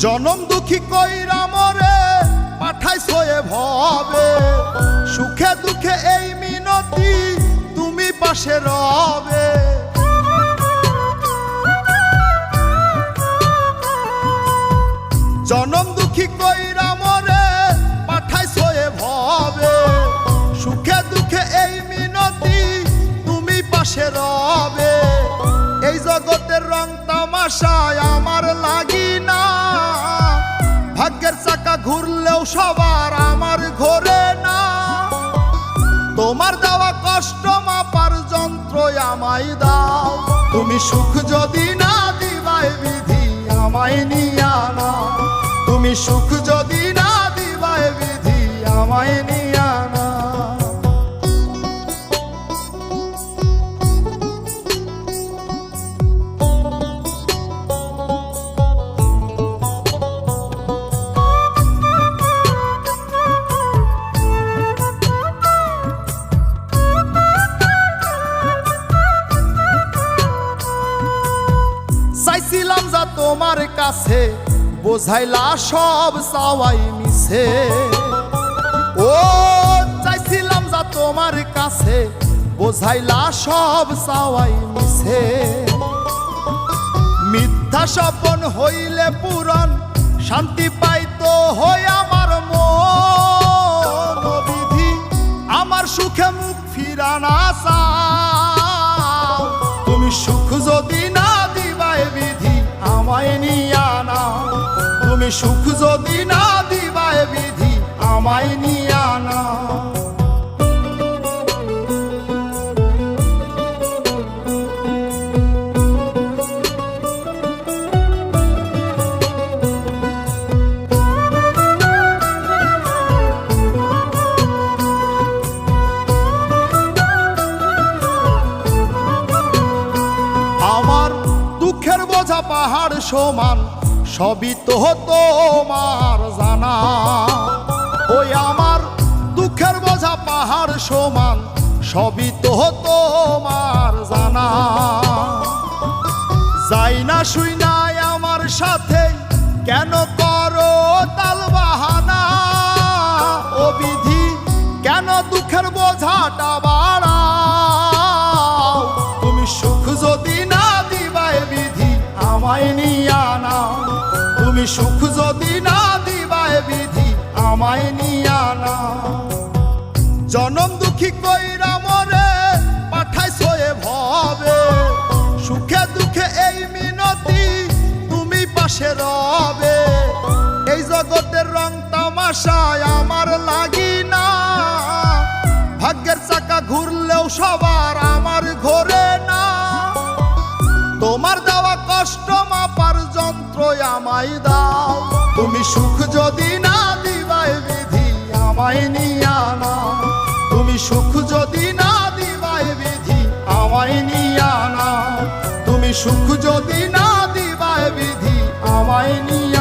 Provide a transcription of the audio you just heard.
জনম দুঃখী কইরা মরে পাঠাইছো এ ভবে, সুখে দুঃখে এই মিনতি তুমি পাশে রবে। জনম দুঃখী কইরা মরে পাঠাইছো এ ভবে, সুখে দুঃখে এই মিনতি তুমি পাশে রবে। এই জগতের রং তামাশায় আমার লাগি না, ভাগ্যের চাকা ঘুরলেও সবার আমার ঘোরে না। তোমার দেওয়া কষ্ট মাপার যন্ত্র আমায় দাও, তুমি সুখ যদি না দিবাই বিধি আমায় নিয়া না। তুমি সুখ যদি না দিবাই বিধি আমায় নিয়া না। চাইছিলাম যা তোমার কাছে, বোঝাইলা সব চাওয়াই মিছে। ও চাইছিলাম যা তোমার কাছে, বোঝাইলা সব চাওয়াই মিছে। মিথ্যা স্বপন হইলে পূরণ, শান্তি পাইতো হই আমার মন বিধি। আমার সুখে মুখ ফিরানা চাও, তুমি সুখ যদি না দিবাই বিধি আমায় নিয়া না। তুমি সুখ যদি না দিবাই বিধি আমায় নিয়া না। আমার দুঃখের বোঝা পাহাড় সমান, সবই তো তোমার জানা। ওই আমার দুঃখের বোঝা পাহাড় সমান, সবই তো তোমার জানা। যাই না শুই নাই আমার সাথে, কেন করো তাল বাহানা। ও বিধি কেন দুঃখের বোঝাটা বাড়াও, তুমি সুখ যদি না দিবাই বিধি আমায় নিয়া না। তুমি সুখ যদি না দিবাই বিধি আমায় নিয়া না। জনম দুঃখী কইরা মরে পাঠাইছো এ ভবে, সুখে দুঃখে এই মিনতি তুমি পাশে রবে। এই জগতের রং তামাশায় আমার লাগি না, ভাগ্যের চাকা ঘুরলেও সবার আমার ঘোরে না। তোমার দেওয়া কষ্ট মাপার যন্ত্র আমায় দাও, তুমি সুখ যদি না দিবাই বিধি আমায় নিয়া না। তুমি সুখ যদি না দিবাই বিধি আমায় নিয়া না। তুমি সুখ যদি না দিবাই বিধি আমায় নিয়া